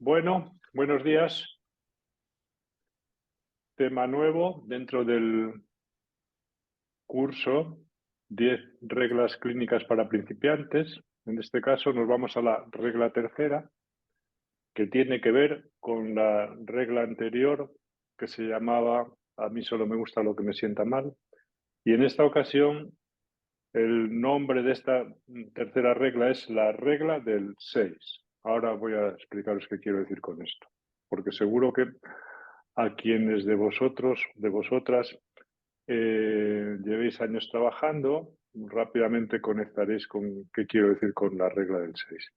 Bueno, buenos días. Tema nuevo dentro del curso 10 reglas clínicas para principiantes. En este caso nos vamos a la regla tercera, que tiene que ver con la regla anterior que se llamaba "a mí solo me gusta lo que me sienta mal". Y en esta ocasión el nombre de esta tercera regla es la regla del 6. Ahora voy a explicaros qué quiero decir con esto, porque seguro que a quienes de vosotros, de vosotras, llevéis años trabajando, rápidamente conectaréis con qué quiero decir con la regla del 6.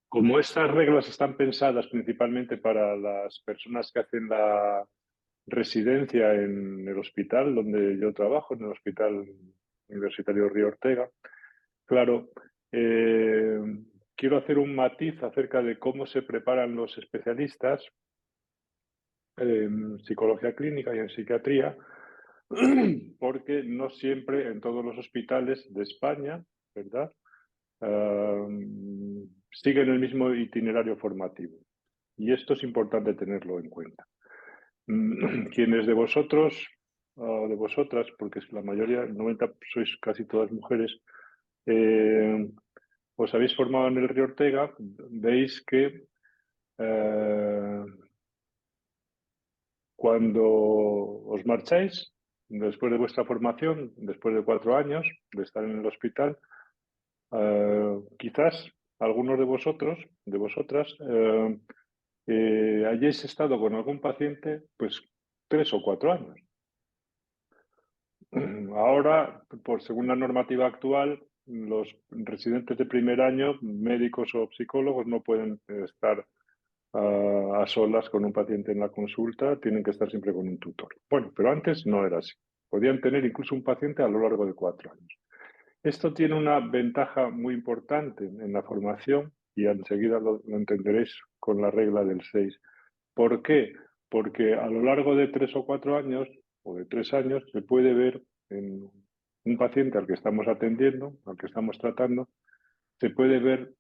Como estas reglas están pensadas principalmente para las personas que hacen la residencia en el hospital donde yo trabajo, en el Hospital Universitario Río Ortega, claro, eh, quiero hacer un matiz acerca de cómo se preparan los especialistas en psicología clínica y en psiquiatría, porque no siempre en todos los hospitales de España, ¿verdad? Siguen el mismo itinerario formativo. Y esto es importante tenerlo en cuenta. Quienes de vosotros o de vosotras, porque es la mayoría, el 90 sois casi todas mujeres, os habéis formado en el Río Ortega, veis que cuando os marcháis, después de vuestra formación, después de 4 años de estar en el hospital, quizás algunos de vosotros, de vosotras, hayáis estado con algún paciente pues 3 o 4 años. Ahora, según la normativa actual, los residentes de primer año, médicos o psicólogos, no pueden estar a solas con un paciente en la consulta, tienen que estar siempre con un tutor. Bueno, pero antes no era así. Podían tener incluso un paciente a lo largo de 4 años. Esto tiene una ventaja muy importante en la formación y enseguida lo entenderéis con la regla del 6. ¿Por qué? Porque a lo largo de 3 o 4 años o de 3 años se puede ver en un paciente al que estamos atendiendo, al que estamos tratando, se puede ver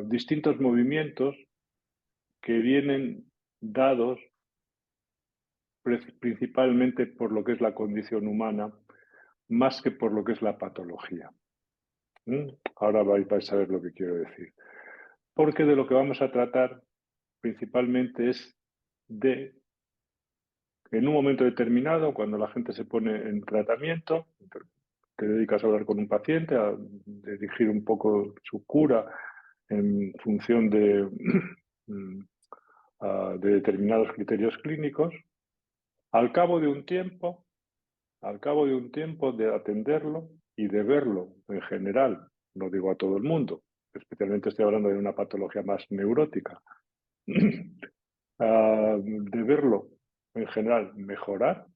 distintos movimientos que vienen dados principalmente por lo que es la condición humana, más que por lo que es la patología. Ahora vais a ver lo que quiero decir. Porque de lo que vamos a tratar principalmente es de, en un momento determinado, cuando la gente se pone en tratamiento, te dedicas a hablar con un paciente, a dirigir un poco su cura en función de determinados criterios clínicos. Al cabo de un tiempo, de atenderlo y de verlo en general, no digo a todo el mundo, especialmente estoy hablando de una patología más neurótica, de verlo en general mejorar,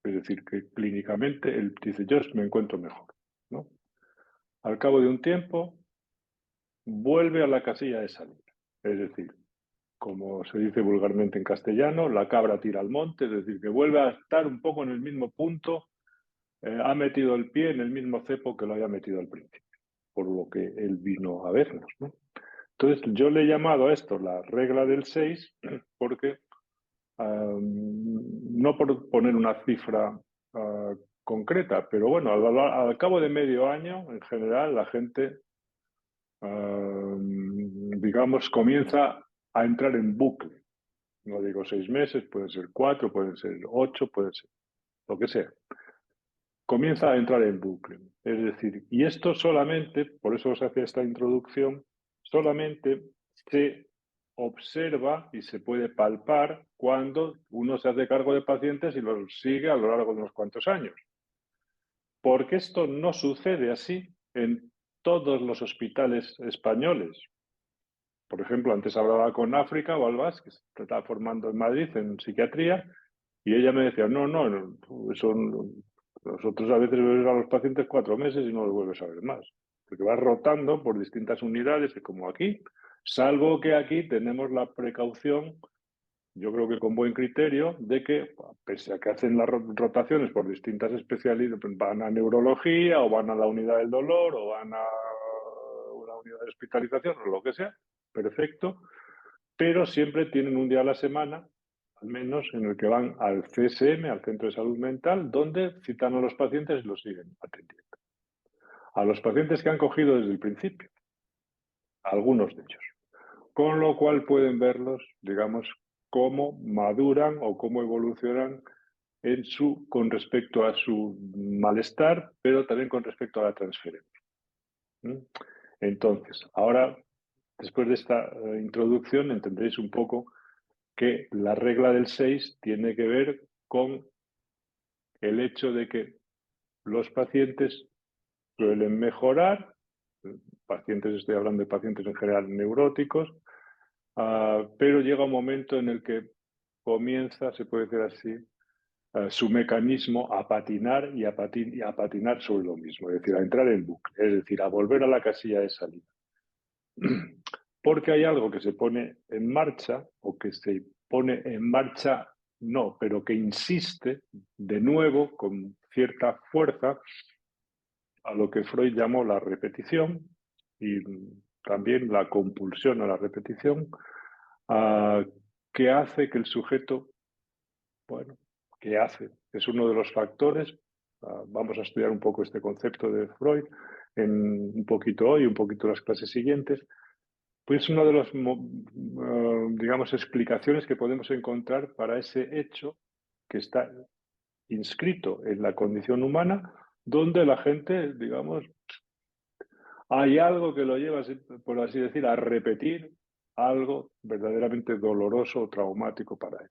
es decir, que clínicamente él dice, yo me encuentro mejor, ¿no? Al cabo de un tiempo, vuelve a la casilla de salida, es decir, como se dice vulgarmente en castellano, la cabra tira al monte, es decir, que vuelve a estar un poco en el mismo punto, ha metido el pie en el mismo cepo que lo había metido al principio, por lo que él vino a vernos, ¿no? Entonces, yo le he llamado a esto la regla del 6 porque, no por poner una cifra concreta, pero bueno, al cabo de medio año, en general, la gente, digamos, comienza a entrar en bucle. No digo 6 meses, pueden ser 4, pueden ser 8, pueden ser lo que sea. Comienza a entrar en bucle. Es decir, y esto solamente, por eso os hacía esta introducción, solamente se observa y se puede palpar cuando uno se hace cargo de pacientes y los sigue a lo largo de unos cuantos años. Porque esto no sucede así en todos los hospitales españoles. Por ejemplo, antes hablaba con África Balbás, que se está formando en Madrid en psiquiatría, y ella me decía, no, eso nosotros a veces ves a los pacientes 4 meses y no los vuelves a ver más, porque vas rotando por distintas unidades, como aquí, salvo que aquí tenemos la precaución, yo creo que con buen criterio, de que, pese a que hacen las rotaciones por distintas especialidades, van a neurología o van a la unidad del dolor o van a una de hospitalización o lo que sea, perfecto, pero siempre tienen un día a la semana, al menos, en el que van al CSM, al Centro de Salud Mental, donde citan a los pacientes y los siguen atendiendo. A los pacientes que han cogido desde el principio, algunos de ellos. Con lo cual pueden verlos, digamos, cómo maduran o cómo evolucionan con respecto a su malestar, pero también con respecto a la transferencia. Entonces, ahora, después de esta introducción, entenderéis un poco que la regla del 6 tiene que ver con el hecho de que los pacientes suelen mejorar, pacientes, estoy hablando de pacientes en general neuróticos, pero llega un momento en el que comienza, se puede decir así, su mecanismo a patinar y a patinar sobre lo mismo, es decir, a entrar en bucle, es decir, a volver a la casilla de salida. Porque hay algo que se pone en marcha, o que se pone en marcha, no, pero que insiste de nuevo con cierta fuerza a lo que Freud llamó la repetición y también la compulsión a la repetición, que hace que el sujeto, bueno, ¿qué hace? Es uno de los factores. Vamos a estudiar un poco este concepto de Freud un poquito hoy, un poquito las clases siguientes. Pues una de las, digamos, explicaciones que podemos encontrar para ese hecho que está inscrito en la condición humana, donde la gente, digamos, hay algo que lo lleva, por así decir, a repetir algo verdaderamente doloroso o traumático para él,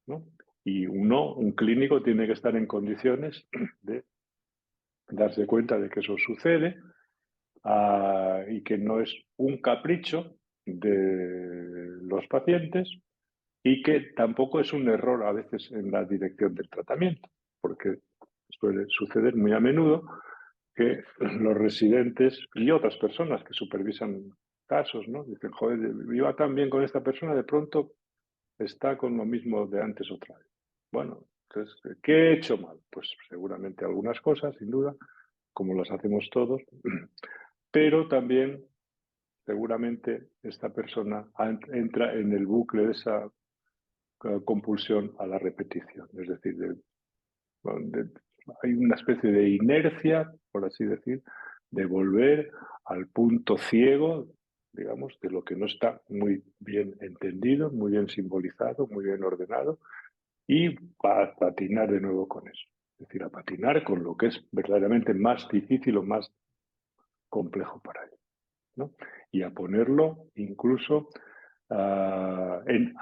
¿no? Y un clínico, tiene que estar en condiciones de darse cuenta de que eso sucede, y que no es un capricho de los pacientes y que tampoco es un error a veces en la dirección del tratamiento, porque suele suceder muy a menudo que los residentes y otras personas que supervisan casos, ¿no? Dicen, joder, iba tan bien con esta persona, de pronto está con lo mismo de antes otra vez. Bueno, entonces, ¿qué he hecho mal? Pues seguramente algunas cosas, sin duda, como las hacemos todos, pero también seguramente esta persona entra en el bucle de esa compulsión a la repetición. Es decir, hay una especie de inercia, por así decir, de volver al punto ciego, digamos, de lo que no está muy bien entendido, muy bien simbolizado, muy bien ordenado, y a patinar de nuevo con eso. Es decir, a patinar con lo que es verdaderamente más difícil o más complejo para él, ¿no? Y a ponerlo incluso en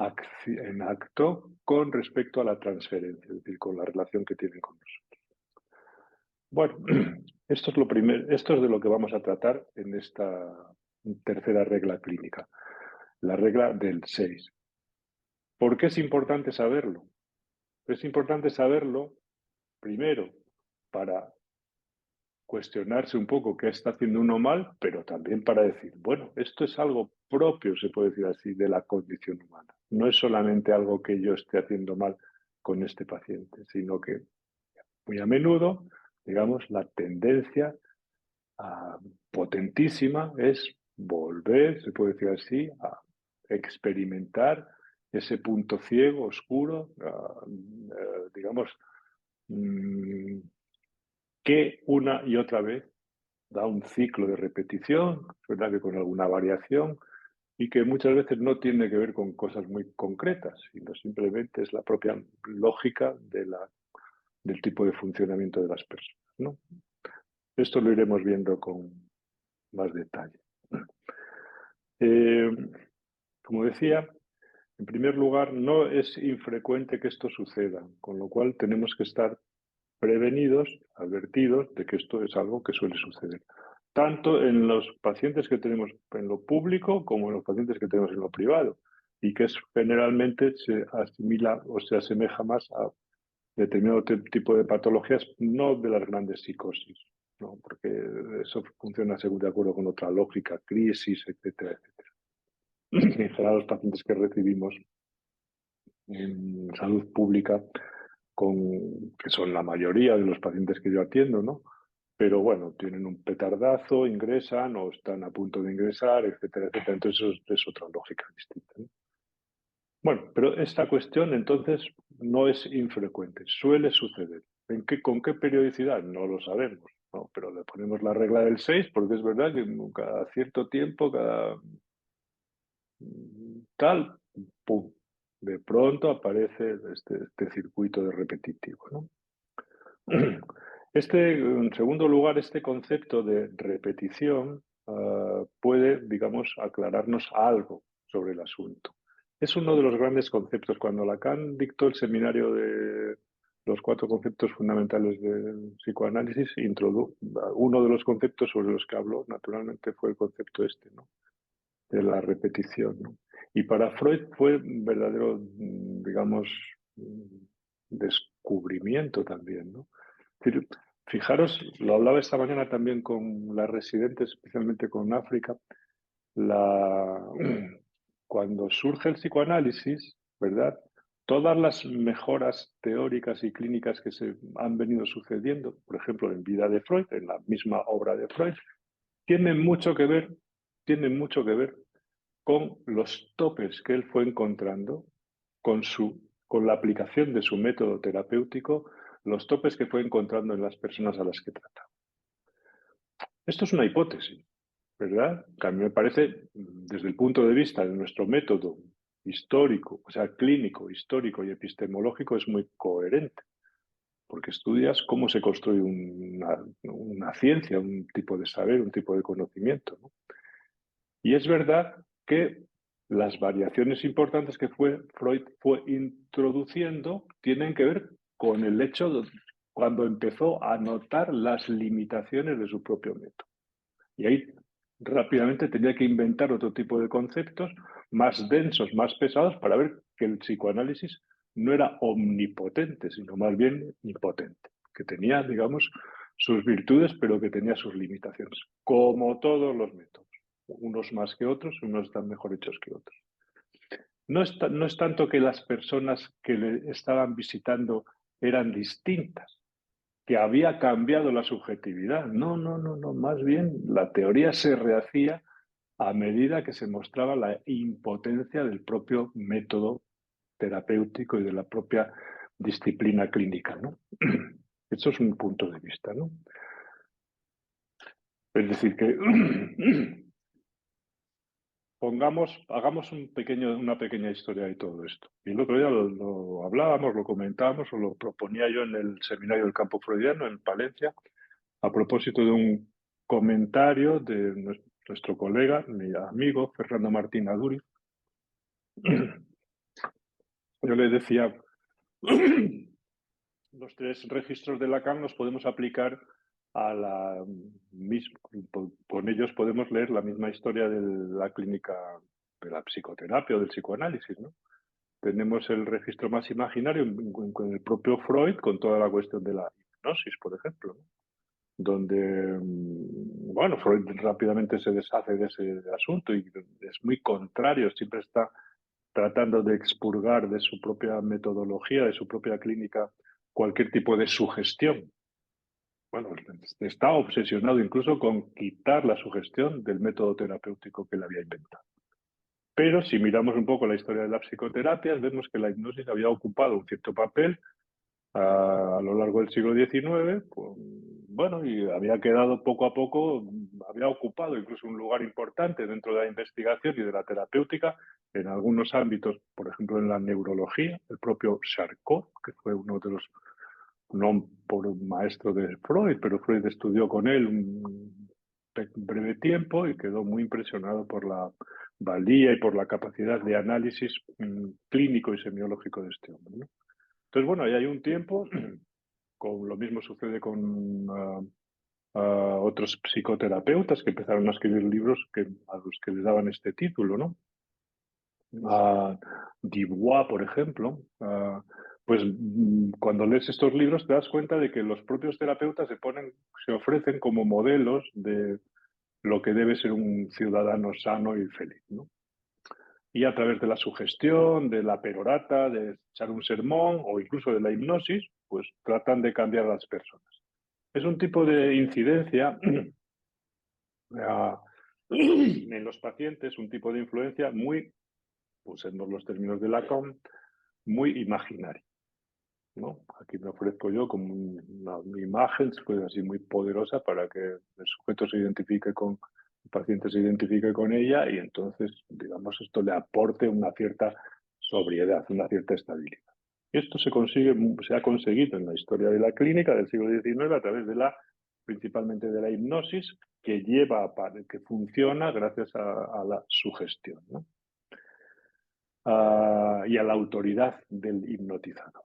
acto con respecto a la transferencia, es decir, con la relación que tienen con nosotros. Bueno, esto es lo primero, esto es de lo que vamos a tratar en esta tercera regla clínica, la regla del 6. ¿Por qué es importante saberlo? Es importante saberlo, primero, para cuestionarse un poco qué está haciendo uno mal, pero también para decir, bueno, esto es algo propio, se puede decir así, de la condición humana. No es solamente algo que yo esté haciendo mal con este paciente, sino que muy a menudo, digamos, la tendencia potentísima es volver, se puede decir así, a experimentar ese punto ciego, oscuro, digamos, que una y otra vez da un ciclo de repetición, es verdad que con alguna variación, y que muchas veces no tiene que ver con cosas muy concretas, sino simplemente es la propia lógica del tipo de funcionamiento de las personas, ¿no? Esto lo iremos viendo con más detalle. Eh, como decía, en primer lugar, no es infrecuente que esto suceda, con lo cual tenemos que estar prevenidos, advertidos de que esto es algo que suele suceder, tanto en los pacientes que tenemos en lo público como en los pacientes que tenemos en lo privado, y que generalmente se asimila o se asemeja más a determinado tipo de patologías, no de las grandes psicosis, ¿no? Porque eso funciona según de acuerdo con otra lógica, crisis, etcétera, etcétera. En general, los pacientes que recibimos en salud pública, que son la mayoría de los pacientes que yo atiendo, ¿no? pero bueno, tienen un petardazo, ingresan o están a punto de ingresar, etcétera, etcétera. Entonces eso es otra lógica distinta, ¿no? Bueno, pero esta cuestión entonces no es infrecuente, suele suceder. ¿Con qué periodicidad? No lo sabemos, ¿no? Pero le ponemos la regla del 6 porque es verdad que cada cierto tiempo, cada tal, pum, de pronto aparece este circuito de repetitivo, ¿no? En segundo lugar, este concepto de repetición puede, digamos, aclararnos algo sobre el asunto. Es uno de los grandes conceptos. Cuando Lacan dictó el seminario de los 4 conceptos fundamentales del psicoanálisis, uno de los conceptos sobre los que habló, naturalmente, fue el concepto este, ¿no? De la repetición, ¿no? Y para Freud fue un verdadero, digamos, descubrimiento también, ¿no? Es decir, fijaros, lo hablaba esta mañana también con las residentes, especialmente con África, la, cuando surge el psicoanálisis, ¿verdad? Todas las mejoras teóricas y clínicas que se han venido sucediendo, por ejemplo, en vida de Freud, en la misma obra de Freud, tienen mucho que ver, tienen mucho que ver con los topes que él fue encontrando con la aplicación de su método terapéutico, los topes que fue encontrando en las personas a las que trata. Esto es una hipótesis, ¿verdad? Que a mí me parece, desde el punto de vista de nuestro método histórico, o sea, clínico, histórico y epistemológico, es muy coherente, porque estudias cómo se construye una ciencia, un tipo de saber, un tipo de conocimiento, ¿no? Y es verdad que las variaciones importantes que Freud fue introduciendo tienen que ver con el hecho de cuando empezó a notar las limitaciones de su propio método. Y ahí rápidamente tenía que inventar otro tipo de conceptos más densos, más pesados, para ver que el psicoanálisis no era omnipotente, sino más bien impotente, que tenía, digamos, sus virtudes, pero que tenía sus limitaciones, como todos los métodos, unos más que otros, unos están mejor hechos que otros. No es tanto que las personas que le estaban visitando eran distintas, que había cambiado la subjetividad. No, no, no, no. Más bien la teoría se rehacía a medida que se mostraba la impotencia del propio método terapéutico y de la propia disciplina clínica, ¿no? Eso es un punto de vista, ¿no? Es decir, que hagamos una pequeña historia de todo esto. Y el otro día lo hablábamos, lo comentábamos, o lo proponía yo en el seminario del campo freudiano en Palencia, a propósito de un comentario de nuestro colega, mi amigo Fernando Martín Aduri. Yo le decía, los 3 registros de Lacan los podemos aplicar a la misma, con ellos podemos leer la misma historia de la clínica de la psicoterapia o del psicoanálisis, ¿no? Tenemos el registro más imaginario con el propio Freud, con toda la cuestión de la hipnosis, por ejemplo, ¿no? Donde, bueno, Freud rápidamente se deshace de ese asunto y es muy contrario, siempre está tratando de expurgar de su propia metodología, de su propia clínica, cualquier tipo de sugestión. Bueno, está obsesionado incluso con quitar la sugestión del método terapéutico que él había inventado. Pero si miramos un poco la historia de la psicoterapia, vemos que la hipnosis había ocupado un cierto papel a lo largo del siglo XIX, bueno, y había quedado poco a poco, había ocupado incluso un lugar importante dentro de la investigación y de la terapéutica en algunos ámbitos, por ejemplo, en la neurología, el propio Charcot, que fue uno de los, no por un maestro de Freud, pero Freud estudió con él un breve tiempo y quedó muy impresionado por la valía y por la capacidad de análisis clínico y semiológico de este hombre, ¿no? Entonces, bueno, ahí hay un tiempo, lo mismo sucede con otros psicoterapeutas que empezaron a escribir libros a los que les daban este título, ¿no? Dubois, por ejemplo, pues cuando lees estos libros te das cuenta de que los propios terapeutas se ofrecen como modelos de lo que debe ser un ciudadano sano y feliz, ¿no? Y a través de la sugestión, de la perorata, de echar un sermón o incluso de la hipnosis, pues tratan de cambiar a las personas. Es un tipo de incidencia en los pacientes, un tipo de influencia muy, usemos los términos de Lacan, muy imaginario, ¿no? Aquí me ofrezco yo como una imagen, pues así muy poderosa para que el sujeto se identifique con, el paciente se identifique con ella y entonces, digamos, esto le aporte una cierta sobriedad, una cierta estabilidad. Y esto se consigue, se ha conseguido en la historia de la clínica del siglo XIX a través de principalmente de la hipnosis, que que funciona gracias a la sugestión, ¿no? Y a la autoridad del hipnotizado.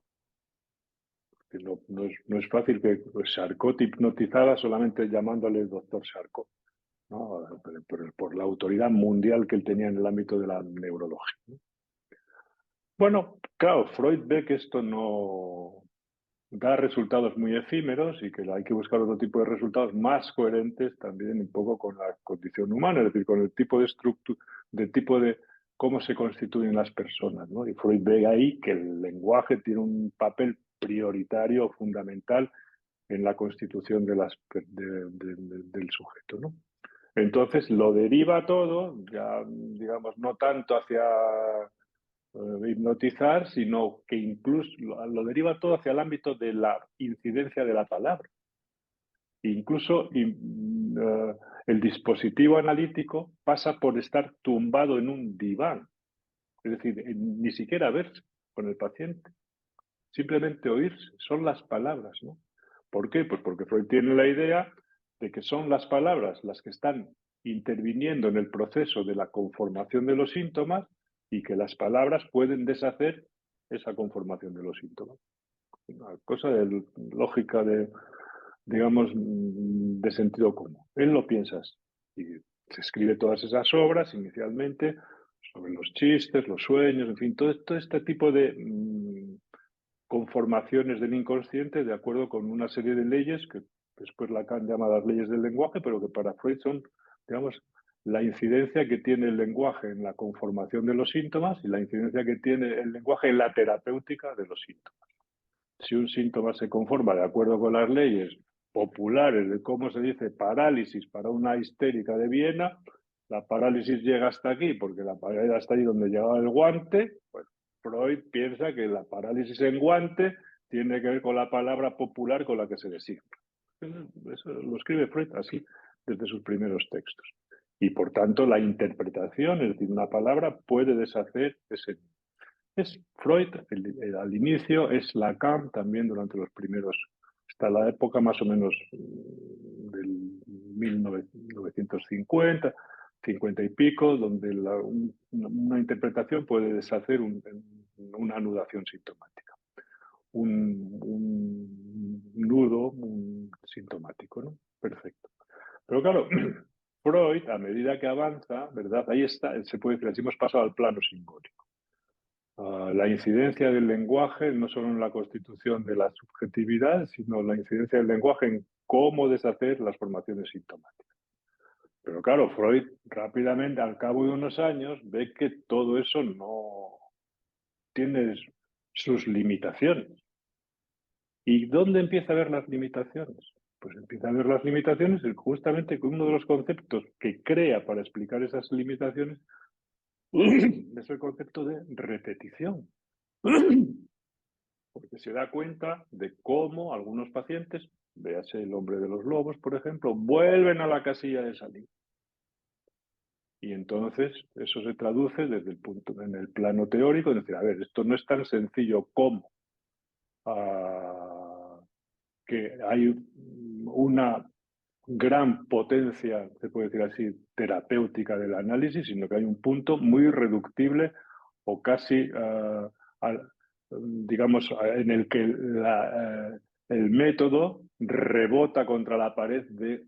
No es fácil que Charcot hipnotizara solamente llamándole doctor Charcot, ¿no? Por la autoridad mundial que él tenía en el ámbito de la neurología, ¿no? Bueno, claro, Freud ve que esto no da resultados muy efímeros y que hay que buscar otro tipo de resultados más coherentes también un poco con la condición humana, es decir, con el tipo de estructura, del tipo de cómo se constituyen las personas, ¿no? Y Freud ve ahí que el lenguaje tiene un papel prioritario o fundamental en la constitución del sujeto, ¿no? Entonces lo deriva todo, ya digamos, no tanto hacia hipnotizar, sino que incluso lo deriva todo hacia el ámbito de la incidencia de la palabra. Incluso el dispositivo analítico pasa por estar tumbado en un diván, es decir, ni siquiera verse con el paciente, simplemente oírse, son las palabras, ¿no? ¿Por qué? Pues porque Freud tiene la idea de que son las palabras las que están interviniendo en el proceso de la conformación de los síntomas y que las palabras pueden deshacer esa conformación de los síntomas. Una cosa de lógica digamos, de sentido común. Él lo piensa así. Y se escribe todas esas obras inicialmente sobre los chistes, los sueños, en fin, todo este tipo de conformaciones del inconsciente de acuerdo con una serie de leyes que después Lacan llama las leyes del lenguaje, pero que para Freud son, digamos, la incidencia que tiene el lenguaje en la conformación de los síntomas y la incidencia que tiene el lenguaje en la terapéutica de los síntomas. Si un síntoma se conforma de acuerdo con las leyes populares de cómo se dice parálisis para una histérica de Viena, la parálisis llega hasta aquí porque la parálisis hasta ahí donde llegaba el guante, pues Freud piensa que la parálisis en guante tiene que ver con la palabra popular con la que se designa. Eso lo escribe Freud así desde sus primeros textos. Y por tanto la interpretación, es decir, una palabra puede deshacer ese. Es Freud al inicio, es Lacan también durante los primeros, hasta la época más o menos del 1950, 50 y pico, donde una interpretación puede deshacer una anudación sintomática, un nudo sintomático, ¿no? Perfecto. Pero claro, Freud, a medida que avanza, ¿verdad? Ahí está, se puede decir, así hemos pasado al plano simbólico. La incidencia del lenguaje, no solo en la constitución de la subjetividad, sino la incidencia del lenguaje en cómo deshacer las formaciones sintomáticas. Pero claro, Freud rápidamente, al cabo de unos años, ve que todo eso no tiene sus limitaciones. ¿Y dónde empieza a ver las limitaciones? Pues empieza a ver las limitaciones justamente con uno de los conceptos que crea para explicar esas limitaciones es el concepto de repetición. Porque se da cuenta de cómo algunos pacientes, véase el hombre de los lobos, por ejemplo, vuelven a la casilla de salida. Y entonces eso se traduce desde el punto, en el plano teórico, es decir, a ver, esto no es tan sencillo como que hay una gran potencia, se puede decir así, terapéutica del análisis, sino que hay un punto muy irreductible o casi, digamos, en el que el método rebota contra la pared ¿de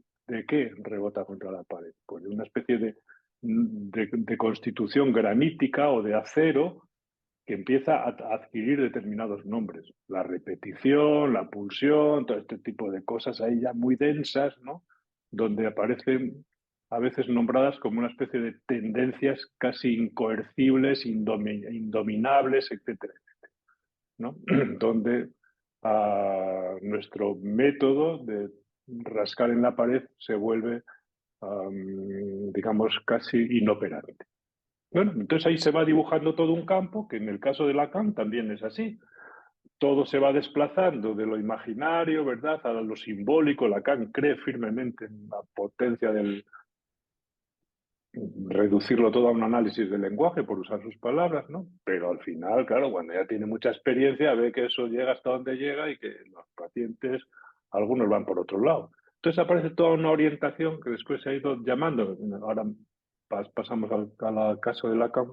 qué rebota contra la pared? Pues de una especie de constitución granítica o de acero que empieza a adquirir determinados nombres. La repetición, la pulsión, todo este tipo de cosas ahí ya muy densas, ¿no? Donde aparecen a veces nombradas como una especie de tendencias casi incoercibles, indominables, etcétera, ¿no? Donde nuestro método de rascar en la pared se vuelve, digamos, casi inoperante. Bueno, entonces ahí se va dibujando todo un campo, que en el caso de Lacan también es así. Todo se va desplazando de lo imaginario, ¿verdad?, a lo simbólico. Lacan cree firmemente en la potencia del reducirlo todo a un análisis del lenguaje, por usar sus palabras, ¿no? Pero al final, claro, cuando ya tiene mucha experiencia, ve que eso llega hasta donde llega y que los pacientes, algunos van por otro lado. Entonces aparece toda una orientación que después se ha ido llamando, ahora pasamos al caso de Lacan,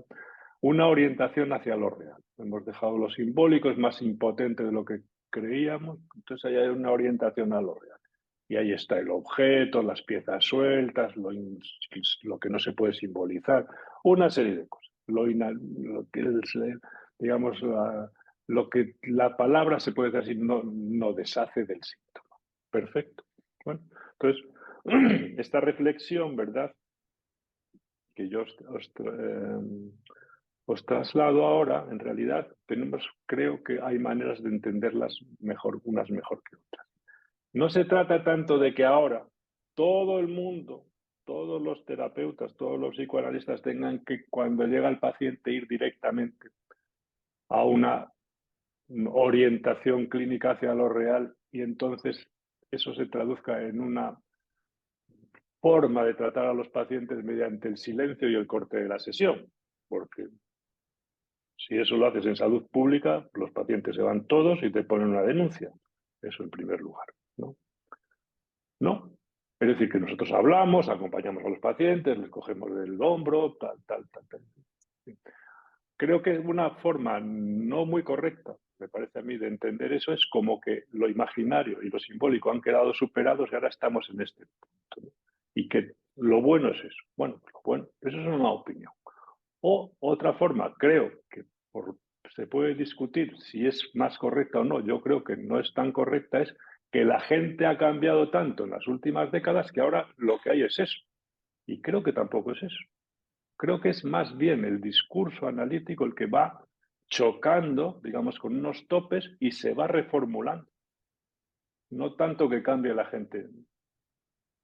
una orientación hacia lo real. Hemos dejado lo simbólico, es más impotente de lo que creíamos, entonces ahí hay una orientación a lo real. Y ahí está el objeto, las piezas sueltas, lo que no se puede simbolizar, una serie de cosas. Lo que es, digamos, lo que la palabra se puede decir no deshace del síntoma. Perfecto. Bueno, entonces, esta reflexión, ¿verdad?, que yo os traslado ahora, en realidad, creo que hay maneras de entenderlas mejor, unas mejor que otras. No se trata tanto de que ahora todo el mundo, todos los terapeutas, todos los psicoanalistas tengan que, cuando llega el paciente, ir directamente a una orientación clínica hacia lo real y entonces eso se traduzca en una forma de tratar a los pacientes mediante el silencio y el corte de la sesión. Porque si eso lo haces en salud pública, los pacientes se van todos y te ponen una denuncia. Eso en primer lugar, ¿no? No. Es decir, que nosotros hablamos, acompañamos a los pacientes, les cogemos del hombro, tal, tal, tal, tal. Creo que una forma no muy correcta, me parece a mí, de entender eso es como que lo imaginario y lo simbólico han quedado superados y ahora estamos en este punto, ¿no? Y que lo bueno es eso. Bueno, lo bueno, eso es una opinión. O otra forma, creo que se puede discutir si es más correcta o no, yo creo que no es tan correcta, es que la gente ha cambiado tanto en las últimas décadas que ahora lo que hay es eso. Y creo que tampoco es eso. Creo que es más bien el discurso analítico el que va chocando, digamos, con unos topes y se va reformulando. No tanto que cambie la gente,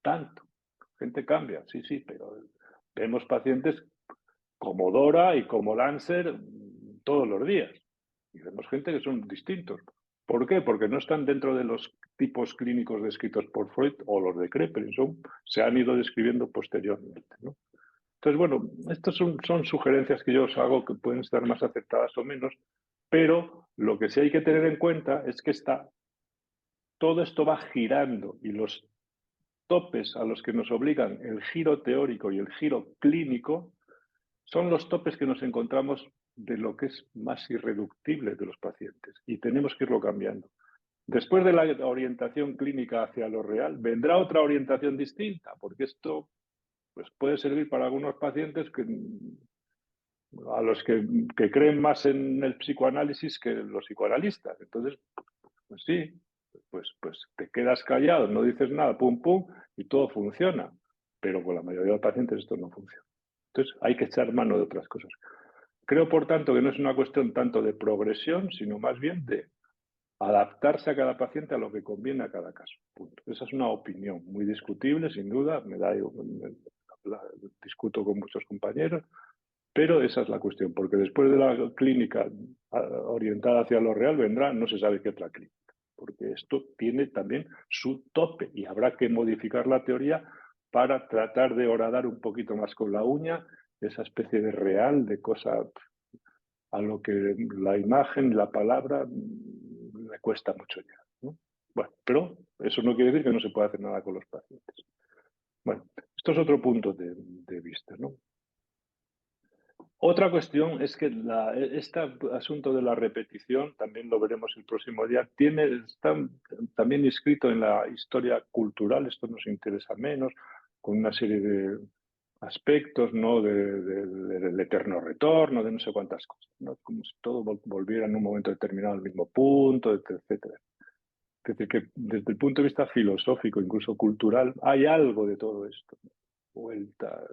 tanto. La gente cambia, sí, sí, pero vemos pacientes como Dora y como Lancer todos los días. Y vemos gente que son distintos. ¿Por qué? Porque no están dentro de los tipos clínicos descritos por Freud o los de Krepper, se han ido describiendo posteriormente, ¿no? Entonces, bueno, estas son sugerencias que yo os hago que pueden estar más aceptadas o menos, pero lo que sí hay que tener en cuenta es que todo esto va girando y los topes a los que nos obligan el giro teórico y el giro clínico son los topes que nos encontramos de lo que es más irreductible de los pacientes y tenemos que irlo cambiando. Después de la orientación clínica hacia lo real, vendrá otra orientación distinta, porque esto pues, puede servir para algunos pacientes a los que creen más en el psicoanálisis que los psicoanalistas. Entonces, pues sí, pues te quedas callado, no dices nada, pum, pum, y todo funciona. Pero con la mayoría de los pacientes esto no funciona. Entonces hay que echar mano de otras cosas. Creo, por tanto, que no es una cuestión tanto de progresión, sino más bien de adaptarse a cada paciente a lo que conviene a cada caso. Punto. Esa es una opinión muy discutible, sin duda. Discuto con muchos compañeros, pero esa es la cuestión, porque después de la clínica orientada hacia lo real vendrá no se sabe qué otra clínica, porque esto tiene también su tope y habrá que modificar la teoría para tratar de horadar un poquito más con la uña esa especie de real, de cosa a lo que la imagen, la palabra, le cuesta mucho llegar, ¿no? Bueno, pero eso no quiere decir que no se pueda hacer nada con los pacientes. Bueno, esto es otro punto de vista, ¿no? Otra cuestión es que este asunto de la repetición, también lo veremos el próximo día, está también inscrito en la historia cultural, esto nos interesa menos, con una serie de aspectos, ¿no? Del eterno retorno, de no sé cuántas cosas, ¿no? Como si todo volviera en un momento determinado al mismo punto, etcétera. Es decir, que desde el punto de vista filosófico, incluso cultural, hay algo de todo esto, ¿no? Vuelta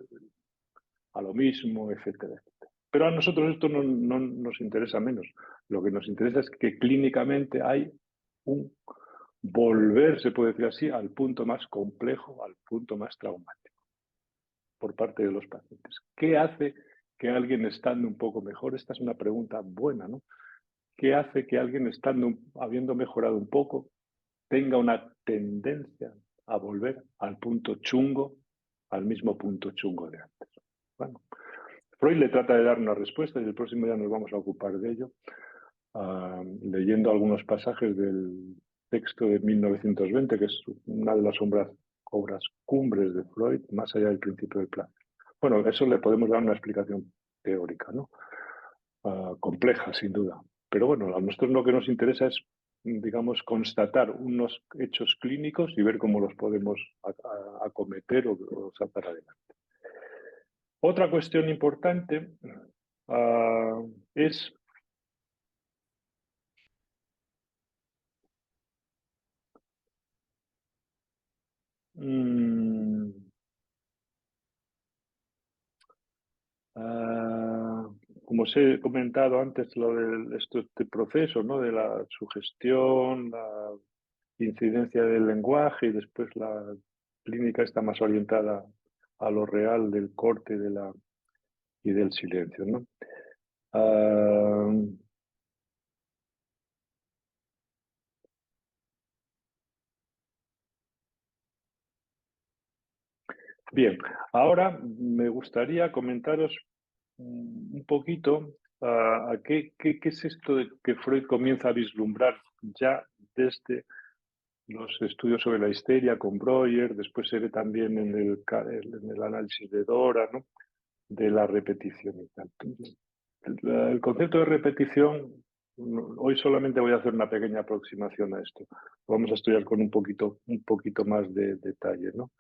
a lo mismo, etcétera. Pero a nosotros esto no nos interesa menos. Lo que nos interesa es que clínicamente hay volver, se puede decir así, al punto más complejo, al punto más traumático por parte de los pacientes. ¿Qué hace que alguien estando un poco mejor? Esta es una pregunta buena, ¿no? ¿Qué hace que alguien habiendo mejorado un poco, tenga una tendencia a volver al punto chungo, al mismo punto chungo de antes? Bueno, Freud le trata de dar una respuesta y el próximo día nos vamos a ocupar de ello, leyendo algunos pasajes del texto de 1920, que es una de las obras cumbres de Freud, más allá del principio del placer. Bueno, eso le podemos dar una explicación teórica, ¿no? Compleja, sin duda. Pero bueno, a nosotros lo que nos interesa es, digamos, constatar unos hechos clínicos y ver cómo los podemos acometer o sacar adelante. Otra cuestión importante es mm, ah, como os he comentado antes, este proceso, ¿no? De la sugestión, la incidencia del lenguaje y después la clínica está más orientada a lo real del corte y del silencio, ¿no? Ah, bien, ahora me gustaría comentaros un poquito a qué es esto de que Freud comienza a vislumbrar ya desde los estudios sobre la histeria con Breuer, después se ve también en el análisis de Dora, ¿no? De la repetición y tal. El concepto de repetición, hoy solamente voy a hacer una pequeña aproximación a esto. Lo vamos a estudiar con un poquito más de detalle, ¿no?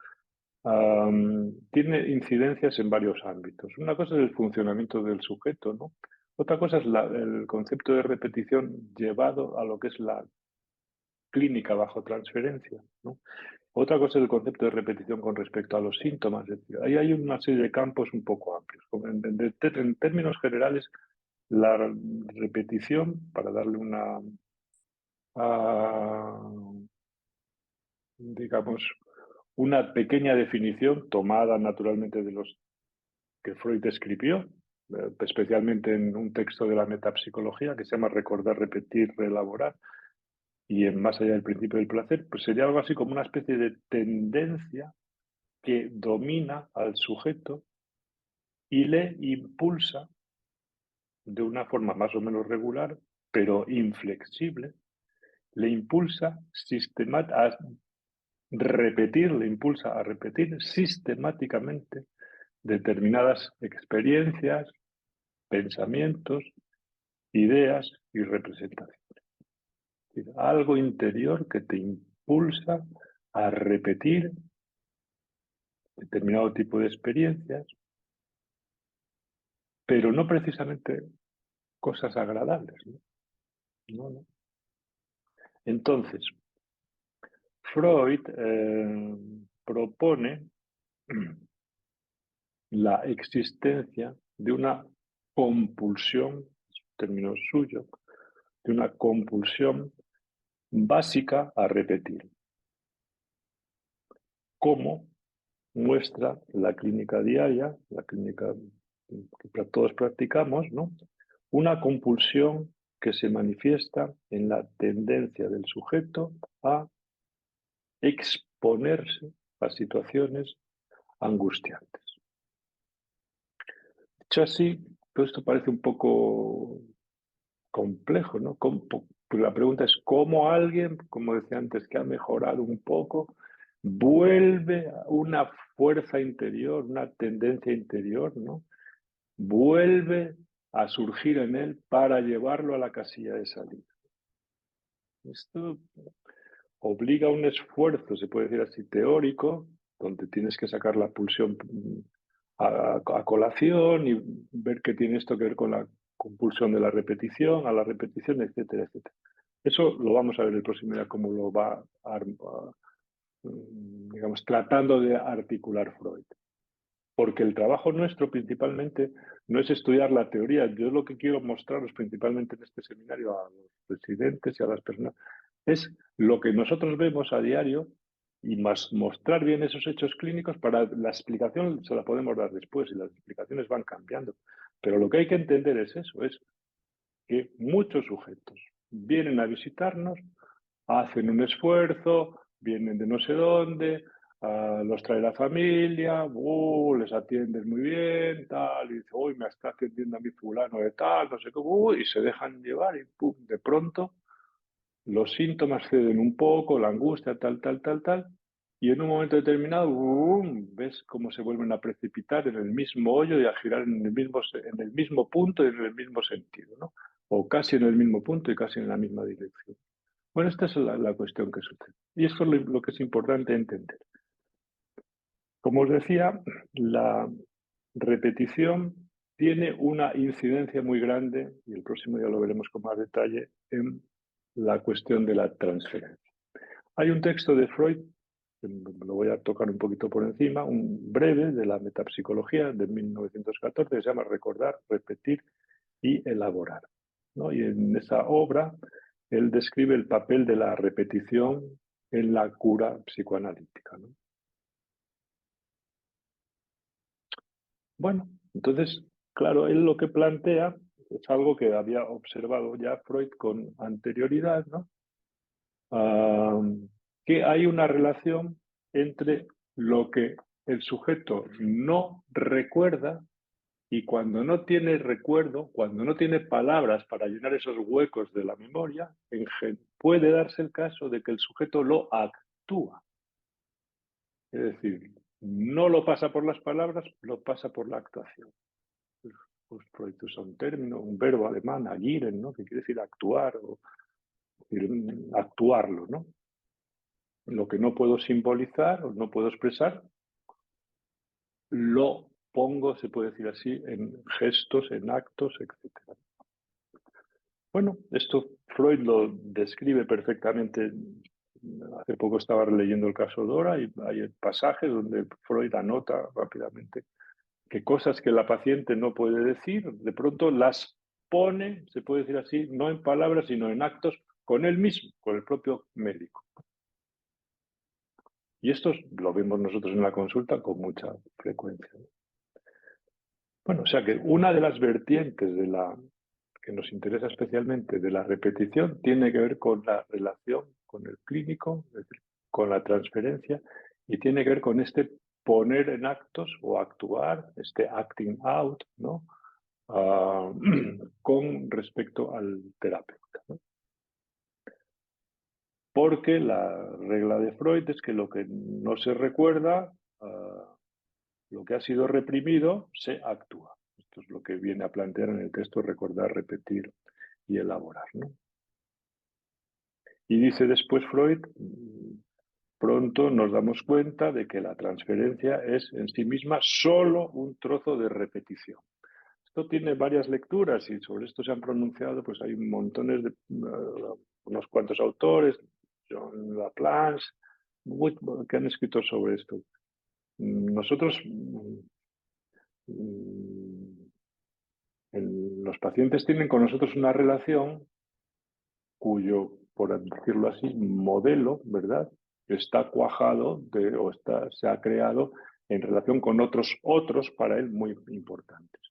Tiene incidencias en varios ámbitos. Una cosa es el funcionamiento del sujeto, ¿no? Otra cosa es el concepto de repetición llevado a lo que es la clínica bajo transferencia, ¿no? Otra cosa es el concepto de repetición con respecto a los síntomas. Es decir, ahí hay una serie de campos un poco amplios. En términos generales, la repetición, para darle ah, digamos, una pequeña definición tomada naturalmente de los que Freud escribió, especialmente en un texto de la metapsicología que se llama Recordar, repetir, reelaborar, y en Más allá del principio del placer, pues sería algo así como una especie de tendencia que domina al sujeto y le impulsa de una forma más o menos regular, pero inflexible, le impulsa a le impulsa a repetir sistemáticamente determinadas experiencias, pensamientos, ideas y representaciones. Es decir, algo interior que te impulsa a repetir determinado tipo de experiencias, pero no precisamente cosas agradables, ¿no? No, no. Entonces, Freud propone la existencia de una compulsión, término suyo, de una compulsión básica a repetir, como muestra la clínica diaria, la clínica que todos practicamos, ¿no? Una compulsión que se manifiesta en la tendencia del sujeto a exponerse a situaciones angustiantes. Dicho así, todo esto parece un poco complejo, ¿no? Pues la pregunta es cómo alguien, como decía antes, que ha mejorado un poco, vuelve a una fuerza interior, una tendencia interior, ¿no? Vuelve a surgir en él para llevarlo a la casilla de salida. Esto obliga a un esfuerzo, se puede decir así, teórico, donde tienes que sacar la pulsión a colación y ver qué tiene esto que ver con la compulsión de la repetición, a la repetición, etcétera, etcétera. Eso lo vamos a ver el próximo día, cómo lo va, digamos, tratando de articular Freud. Porque el trabajo nuestro principalmente no es estudiar la teoría. Yo lo que quiero mostraros principalmente en este seminario a los residentes y a las personas Es lo que nosotros vemos a diario y más mostrar bien esos hechos clínicos. Para la explicación se la podemos dar después y las explicaciones van cambiando. Pero lo que hay que entender es eso, es que muchos sujetos vienen a visitarnos, hacen un esfuerzo, vienen de no sé dónde, los trae la familia, les atienden muy bien, tal, y dice, uy, me está atendiendo a mi fulano de tal, no sé cómo, y se dejan llevar y pum, de pronto los síntomas ceden un poco, la angustia, tal, tal, tal, tal, y en un momento determinado, ves cómo se vuelven a precipitar en el mismo hoyo y a girar en el mismo punto y en el mismo sentido, ¿no? O casi en el mismo punto y casi en la misma dirección. Bueno, esta es la cuestión que sucede. Y esto es lo que es importante entender. Como os decía, la repetición tiene una incidencia muy grande, y el próximo día lo veremos con más detalle, en la cuestión de la transferencia. Hay un texto de Freud, que lo voy a tocar un poquito por encima, un breve de la metapsicología de 1914, que se llama Recordar, Repetir y Elaborar, ¿no? Y en esa obra él describe el papel de la repetición en la cura psicoanalítica, ¿no? Bueno, entonces, claro, él lo que plantea es algo que había observado ya Freud con anterioridad, ¿no? Ah, que hay una relación entre lo que el sujeto no recuerda y cuando no tiene recuerdo, cuando no tiene palabras para llenar esos huecos de la memoria, puede darse el caso de que el sujeto lo actúa. Es decir, no lo pasa por las palabras, lo pasa por la actuación. Pues Freud usa un término, un verbo alemán, agieren, ¿no? Que quiere decir actuar o decir, actuarlo, ¿no? Lo que no puedo simbolizar o no puedo expresar, lo pongo, se puede decir así, en gestos, en actos, etc. Bueno, esto Freud lo describe perfectamente. Hace poco estaba leyendo el caso Dora y hay pasajes donde Freud anota rápidamente que cosas que la paciente no puede decir, de pronto las pone, se puede decir así, no en palabras, sino en actos con él mismo, con el propio médico. Y esto lo vemos nosotros en la consulta con mucha frecuencia. Bueno, o sea que una de las vertientes de la que nos interesa especialmente de la repetición tiene que ver con la relación con el clínico, es decir, con la transferencia, y tiene que ver con este poner en actos o actuar, este acting out, ¿no? Con respecto al terapeuta, ¿no? Porque la regla de Freud es que lo que no se recuerda, lo que ha sido reprimido, se actúa. Esto es lo que viene a plantear en el texto recordar, repetir y elaborar, ¿no? Y dice después Freud, pronto nos damos cuenta de que la transferencia es en sí misma solo un trozo de repetición. Esto tiene varias lecturas y sobre esto se han pronunciado, pues hay montones de, unos cuantos autores, John Laplanche, que han escrito sobre esto. Nosotros, los pacientes tienen con nosotros una relación cuyo, por decirlo así, modelo, ¿verdad? Está cuajado se ha creado en relación con otros para él muy importantes.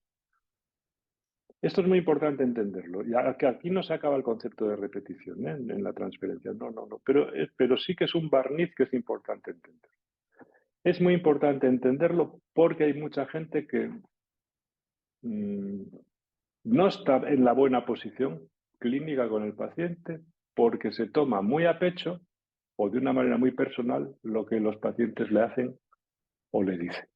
Esto es muy importante entenderlo. Y que aquí no se acaba el concepto de repetición, ¿eh? En la transferencia. No, no, no. Pero sí que es un barniz que es importante entender. Es muy importante entenderlo porque hay mucha gente que no está en la buena posición clínica con el paciente porque se toma muy a pecho o de una manera muy personal lo que los pacientes le hacen o le dicen.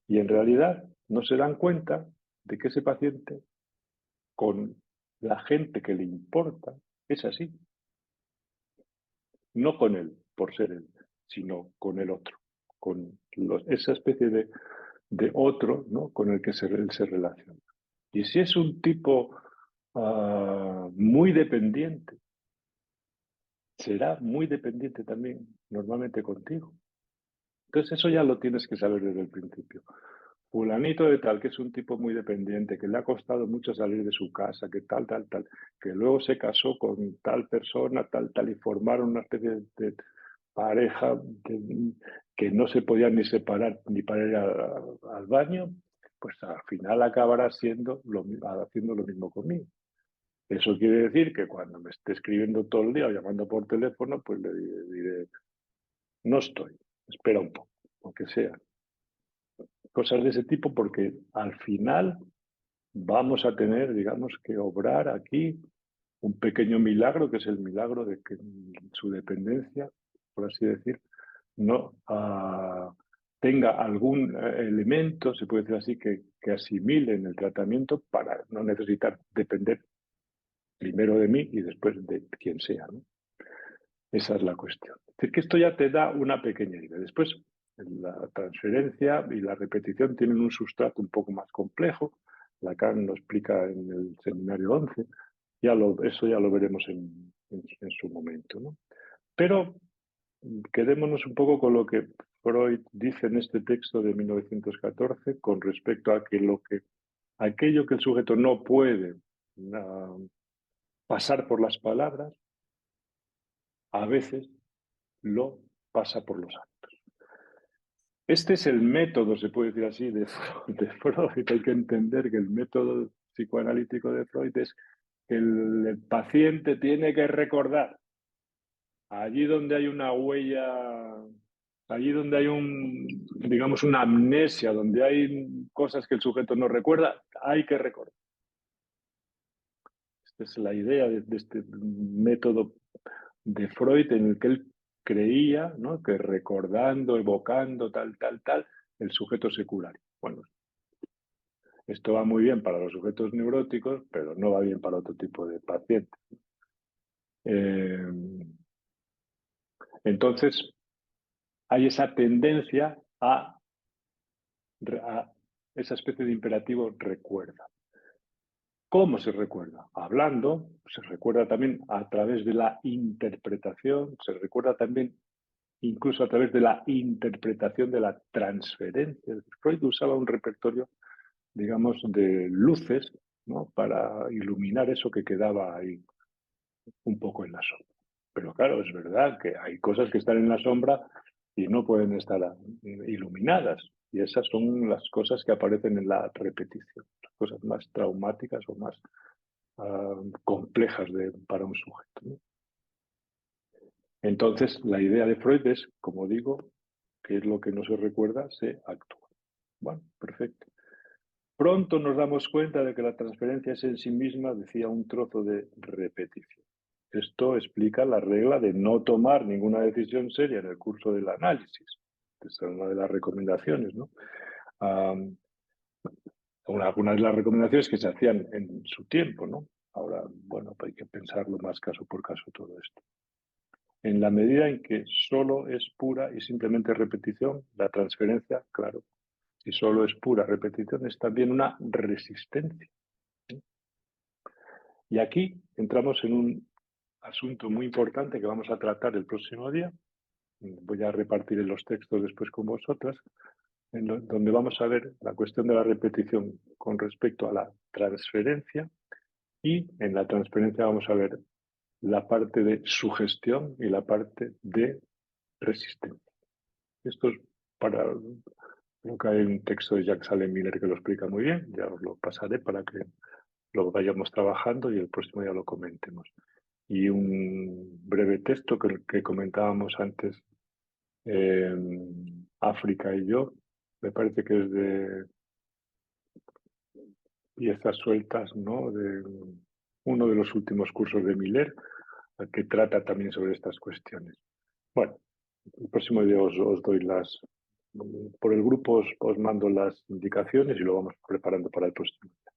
Y en realidad no se dan cuenta de que ese paciente, con la gente que le importa, es así. No con él, por ser él, sino con el otro, con esa especie de otro, ¿no? Con el que él se relaciona. Y si es un tipo muy dependiente, será muy dependiente también normalmente contigo. Entonces eso ya lo tienes que saber desde el principio. fulanito de tal, que es un tipo muy dependiente, que le ha costado mucho salir de su casa, que tal, tal, tal, que luego se casó con tal persona, tal, tal, y formaron una especie de pareja que no se podían ni separar ni para ir al baño, pues al final acabará haciendo lo mismo conmigo. Eso quiere decir que cuando me esté escribiendo todo el día o llamando por teléfono, pues le diré, no estoy, espera un poco, aunque sea. Cosas de ese tipo, porque al final vamos a tener, digamos, que obrar aquí un pequeño milagro, que es el milagro de que su dependencia, por así decir, no tenga algún elemento, se puede decir así, que asimile en el tratamiento para no necesitar depender primero de mí y después de quien sea, ¿no? Esa es la cuestión. Es decir, que esto ya te da una pequeña idea. Después, la transferencia y la repetición tienen un sustrato un poco más complejo. Lacan lo explica en el seminario 11. Eso ya lo veremos en su momento, ¿no? Pero quedémonos un poco con lo que Freud dice en este texto de 1914 con respecto a que aquello que el sujeto no puede pasar por las palabras, a veces lo pasa por los actos. Este es el método, se puede decir así, de Freud. Hay que entender que el método psicoanalítico de Freud es que el paciente tiene que recordar. Allí donde hay una huella, allí donde hay digamos, una amnesia, donde hay cosas que el sujeto no recuerda, hay que recordar. Esta es la idea de este método de Freud en el que él creía, ¿no?, que recordando, evocando, tal, tal, tal, el sujeto se curaría. Bueno, esto va muy bien para los sujetos neuróticos, pero no va bien para otro tipo de pacientes. Entonces, hay esa tendencia a esa especie de imperativo recuerda. ¿Cómo se recuerda? Hablando, se recuerda también a través de la interpretación, se recuerda también incluso a través de la interpretación de la transferencia. Freud usaba un repertorio, digamos, de luces, ¿no?, para iluminar eso que quedaba ahí un poco en la sombra. Pero claro, es verdad que hay cosas que están en la sombra y no pueden estar iluminadas. Y esas son las cosas que aparecen en la repetición, las cosas más traumáticas o más complejas para un sujeto, ¿no? Entonces, la idea de Freud es, como digo, que es lo que no se recuerda, se actúa. Bueno, perfecto. Pronto nos damos cuenta de que la transferencia es en sí misma, decía, un trozo de repetición. Esto explica la regla de no tomar ninguna decisión seria en el curso del análisis. Esta es una de las recomendaciones, ¿no? Algunas de las recomendaciones que se hacían en su tiempo, ¿no? Ahora, bueno, hay que pensarlo más caso por caso todo esto. En la medida en que solo es pura y simplemente repetición, la transferencia, claro, si solo es pura repetición, es también una resistencia. Y aquí entramos en un asunto muy importante que vamos a tratar el próximo día. Voy a repartir en los textos después con vosotras, donde vamos a ver la cuestión de la repetición con respecto a la transferencia, y en la transferencia vamos a ver la parte de sugestión y la parte de resistencia. Esto es para... Creo que hay un texto de Jacques Alain Miller que lo explica muy bien, ya os lo pasaré para que lo vayamos trabajando y el próximo día lo comentemos. Y un breve texto que comentábamos antes, África y yo, me parece que es de piezas sueltas, ¿no?, de uno de los últimos cursos de Miller, que trata también sobre estas cuestiones. Bueno, el próximo día os doy por el grupo os mando las indicaciones y lo vamos preparando para el próximo día.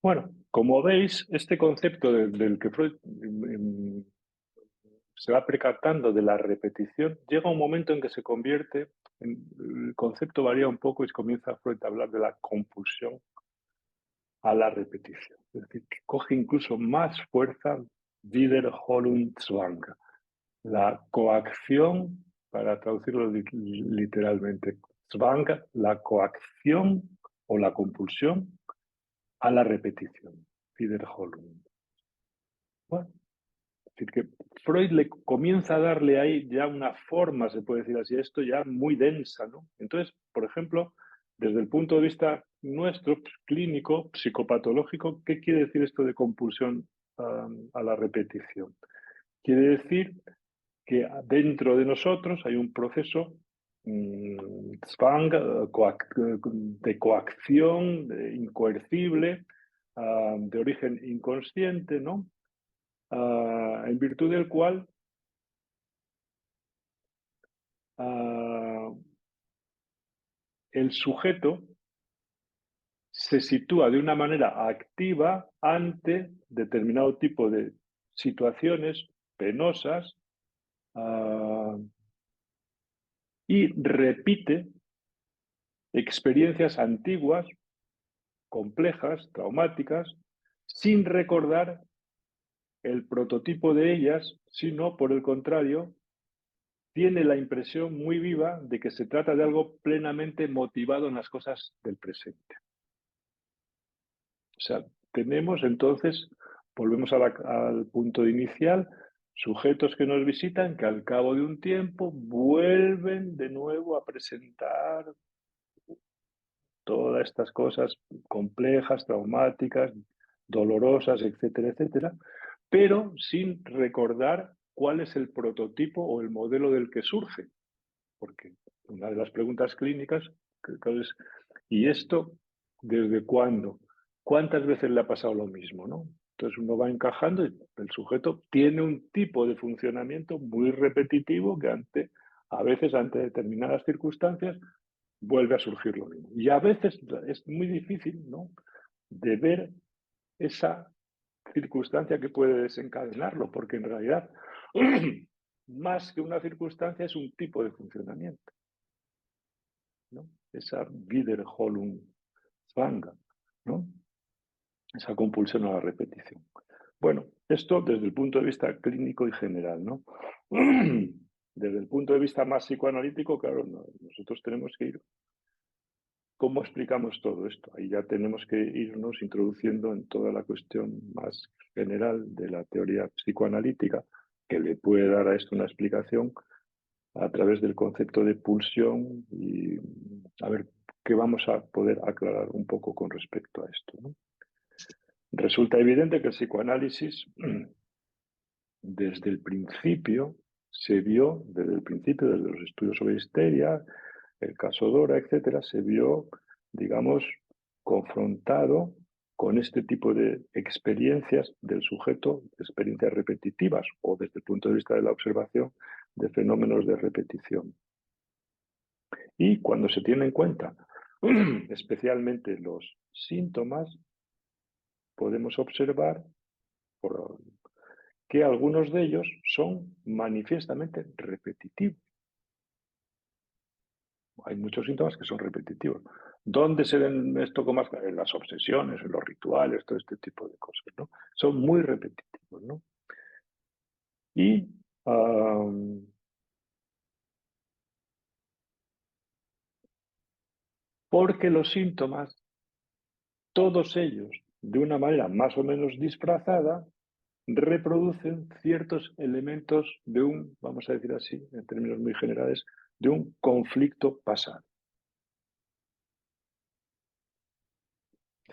Bueno, como veis, este concepto del que Freud se va percatando de la repetición, llega un momento en que se convierte, el concepto varía un poco y comienza Freud a hablar de la compulsión a la repetición. Es decir, que coge incluso más fuerza Wiederholungszwang, la coacción, para traducirlo literalmente, Zwang, la coacción o la compulsión a la repetición. Wiederholung. Bueno, es decir, que Freud le comienza a darle ahí ya una forma, se puede decir así, esto ya muy densa, ¿no? Entonces, por ejemplo, desde el punto de vista nuestro, clínico, psicopatológico, ¿qué quiere decir esto de compulsión a la repetición? Quiere decir que dentro de nosotros hay un proceso Zwang, de coacción, incoercible, de origen inconsciente, ¿no? En virtud del cual el sujeto se sitúa de una manera activa ante determinado tipo de situaciones penosas y repite experiencias antiguas, complejas, traumáticas, sin recordar el prototipo de ellas, sino, por el contrario, tiene la impresión muy viva de que se trata de algo plenamente motivado en las cosas del presente. O sea, tenemos entonces, volvemos al punto inicial, sujetos que nos visitan que al cabo de un tiempo vuelven de nuevo a presentar todas estas cosas complejas, traumáticas, dolorosas, etcétera, etcétera, pero sin recordar cuál es el prototipo o el modelo del que surge. Porque una de las preguntas clínicas es, ¿y esto desde cuándo? ¿Cuántas veces le ha pasado lo mismo? ¿No? Entonces uno va encajando y el sujeto tiene un tipo de funcionamiento muy repetitivo que a veces ante determinadas circunstancias vuelve a surgir lo mismo. Y a veces es muy difícil, ¿no?, de ver esa circunstancia que puede desencadenarlo, porque en realidad más que una circunstancia es un tipo de funcionamiento, ¿no? Esa Wiederholung, ¿no? Esa compulsión a la repetición. Bueno, esto desde el punto de vista clínico y general, ¿no? Desde el punto de vista más psicoanalítico, claro, nosotros tenemos que ir. ¿Cómo explicamos todo esto? Ahí ya tenemos que irnos introduciendo en toda la cuestión más general de la teoría psicoanalítica, que le puede dar a esto una explicación a través del concepto de pulsión y a ver qué vamos a poder aclarar un poco con respecto a esto, ¿no? Resulta evidente que el psicoanálisis, desde el principio, se vio, desde el principio, desde los estudios sobre histeria, el caso Dora, etcétera, se vio, digamos, confrontado con este tipo de experiencias del sujeto, experiencias repetitivas o desde el punto de vista de la observación de fenómenos de repetición. Y cuando se tiene en cuenta especialmente los síntomas, podemos observar que algunos de ellos son manifiestamente repetitivos. Hay muchos síntomas que son repetitivos. ¿Dónde se ven esto con más? En las obsesiones, en los rituales, todo este tipo de cosas, ¿no? Son muy repetitivos, ¿no? Y porque los síntomas, todos ellos, de una manera más o menos disfrazada, reproducen ciertos elementos de un, vamos a decir así, en términos muy generales, de un conflicto pasado.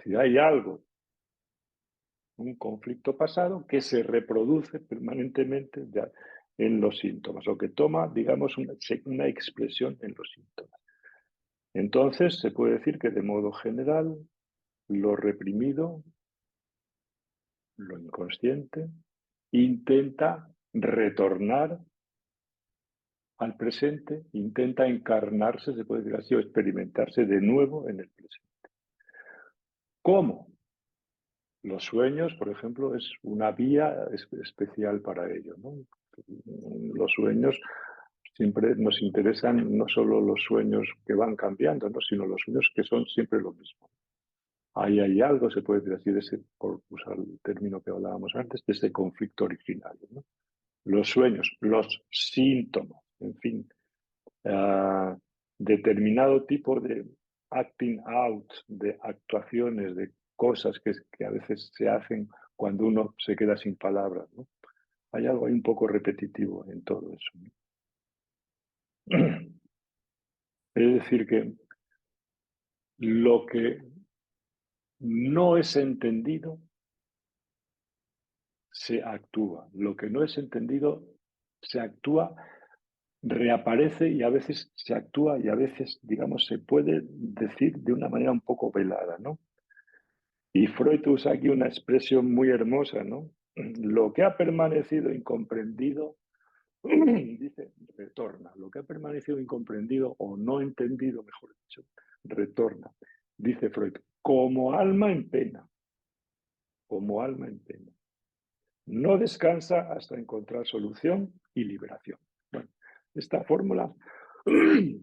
Si hay algo, un conflicto pasado que se reproduce permanentemente en los síntomas o que toma, digamos, una expresión en los síntomas. Entonces, se puede decir que de modo general, lo reprimido, lo inconsciente, intenta retornar al presente, intenta encarnarse, se puede decir así, o experimentarse de nuevo en el presente. ¿Cómo? Los sueños, por ejemplo, es una vía especial para ello, ¿no? Los sueños siempre nos interesan no solo los sueños que van cambiando, ¿no?, sino los sueños que son siempre lo mismo. Ahí hay algo, se puede decir así, por usar el término que hablábamos antes, de ese conflicto originario, ¿no? Los sueños, los síntomas, en fin. determinado tipo de acting out, de actuaciones, de cosas que a veces se hacen cuando uno se queda sin palabras, ¿no? Hay algo ahí un poco repetitivo en todo eso, ¿no? Es decir, que lo que no es entendido se actúa. Lo que no es entendido se actúa, reaparece y a veces se actúa y a veces, digamos, se puede decir de una manera un poco velada, ¿no? Y Freud usa aquí una expresión muy hermosa, ¿no? Lo que ha permanecido incomprendido, dice, retorna. Lo que ha permanecido incomprendido o no entendido, mejor dicho, retorna. Dice Freud, como alma en pena, como alma en pena. No descansa hasta encontrar solución y liberación. Bueno, esta fórmula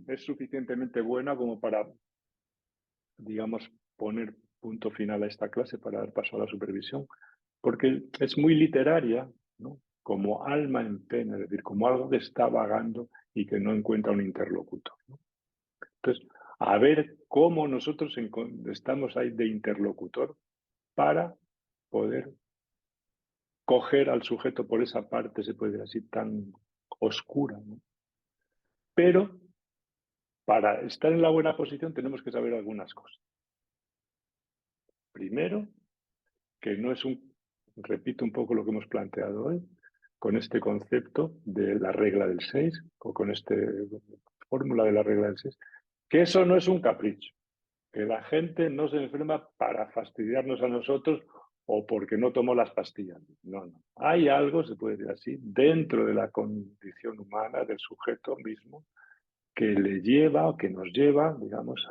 es suficientemente buena como para, digamos, poner punto final a esta clase para dar paso a la supervisión, porque es muy literaria, ¿no? Como alma en pena, es decir, como algo que está vagando y que no encuentra un interlocutor, ¿no? Entonces, a ver cómo nosotros estamos ahí de interlocutor para poder coger al sujeto por esa parte, se puede decir así, tan oscura, ¿no? Pero para estar en la buena posición tenemos que saber algunas cosas. Primero, que no es repito un poco lo que hemos planteado hoy, con este concepto de la regla del 6, o con esta fórmula de la regla del 6, que eso no es un capricho, que la gente no se enferma para fastidiarnos a nosotros o porque no tomó las pastillas. No, no. Hay algo, se puede decir así, dentro de la condición humana, del sujeto mismo, que le lleva o que nos lleva, digamos,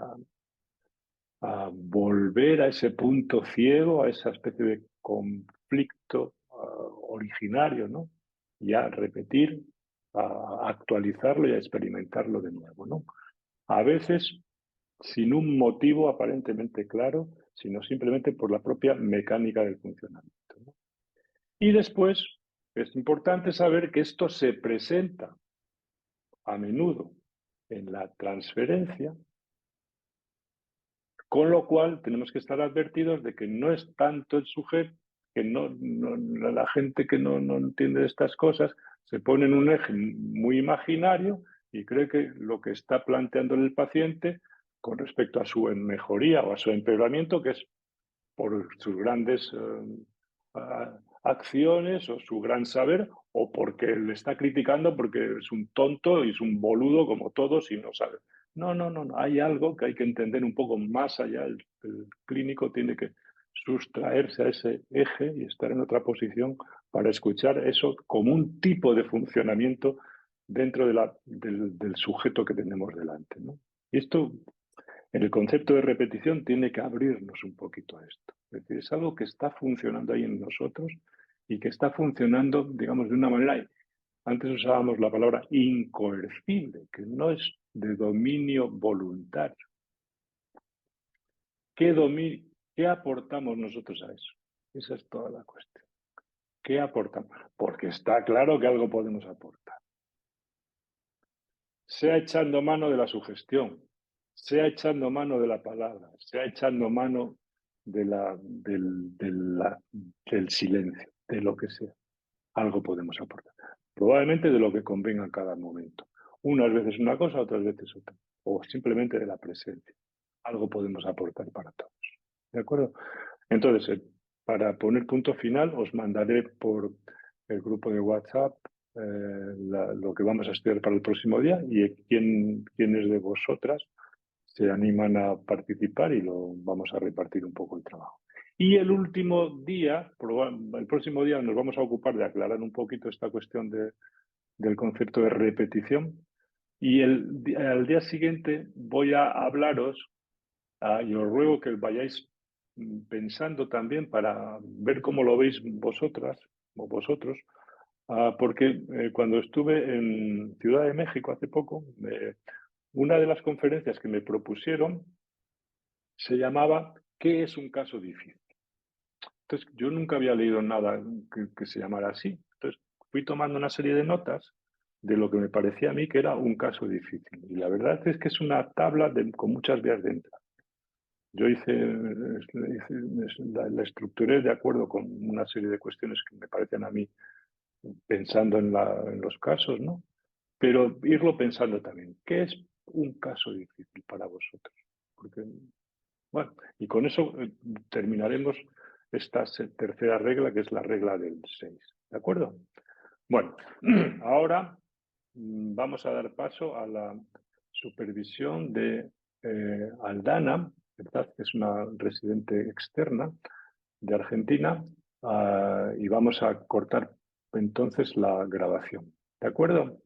a volver a ese punto ciego, a esa especie de conflicto originario, ¿no? Y a repetir, a actualizarlo y a experimentarlo de nuevo, ¿no? A veces sin un motivo aparentemente claro, sino simplemente por la propia mecánica del funcionamiento, ¿no? Y después es importante saber que esto se presenta a menudo en la transferencia, con lo cual tenemos que estar advertidos de que no es tanto el sujeto, que la gente que no entiende estas cosas se pone en un eje muy imaginario y cree que lo que está planteando el paciente con respecto a su mejoría o a su empeoramiento, que es por sus grandes acciones o su gran saber, o porque le está criticando porque es un tonto y es un boludo como todos y no sabe. No, no, no, no. Hay algo que hay que entender un poco más allá. El clínico tiene que sustraerse a ese eje y estar en otra posición para escuchar eso como un tipo de funcionamiento dentro del sujeto que tenemos delante, ¿no? Y esto en el concepto de repetición tiene que abrirnos un poquito a esto. Es decir, es algo que está funcionando ahí en nosotros y que está funcionando, digamos, de una manera, antes usábamos la palabra incoercible, que no es de dominio voluntario. ¿Qué aportamos nosotros a eso? Esa es toda la cuestión. ¿Qué aportamos? Porque está claro que algo podemos aportar. Sea echando mano de la sugestión, sea echando mano de la palabra, sea echando mano del silencio, de lo que sea. Algo podemos aportar. Probablemente de lo que convenga en cada momento. Unas veces una cosa, otras veces otra. O simplemente de la presencia. Algo podemos aportar para todos. ¿De acuerdo? Entonces, para poner punto final, os mandaré por el grupo de WhatsApp lo que vamos a estudiar para el próximo día y quienes de vosotras se animan a participar y lo vamos a repartir un poco el trabajo. Y el último día, el próximo día nos vamos a ocupar de aclarar un poquito esta cuestión del concepto de repetición y al día siguiente voy a hablaros y os ruego que vayáis pensando también para ver cómo lo veis vosotras o vosotros, porque cuando estuve en Ciudad de México hace poco, una de las conferencias que me propusieron se llamaba ¿Qué es un caso difícil? Entonces, yo nunca había leído nada que se llamara así. Entonces, fui tomando una serie de notas de lo que me parecía a mí que era un caso difícil. Y la verdad es que es una tabla con muchas vías de entrada. Yo la estructuré de acuerdo con una serie de cuestiones que me parecen a mí, pensando en los casos, ¿no? Pero irlo pensando también. ¿Qué es un caso difícil para vosotros? Porque, bueno, y con eso terminaremos esta tercera regla, que es la regla del 6. ¿De acuerdo? Bueno, ahora vamos a dar paso a la supervisión de Aldana, ¿verdad? Que es una residente externa de Argentina, y vamos a cortar entonces la grabación. ¿De acuerdo?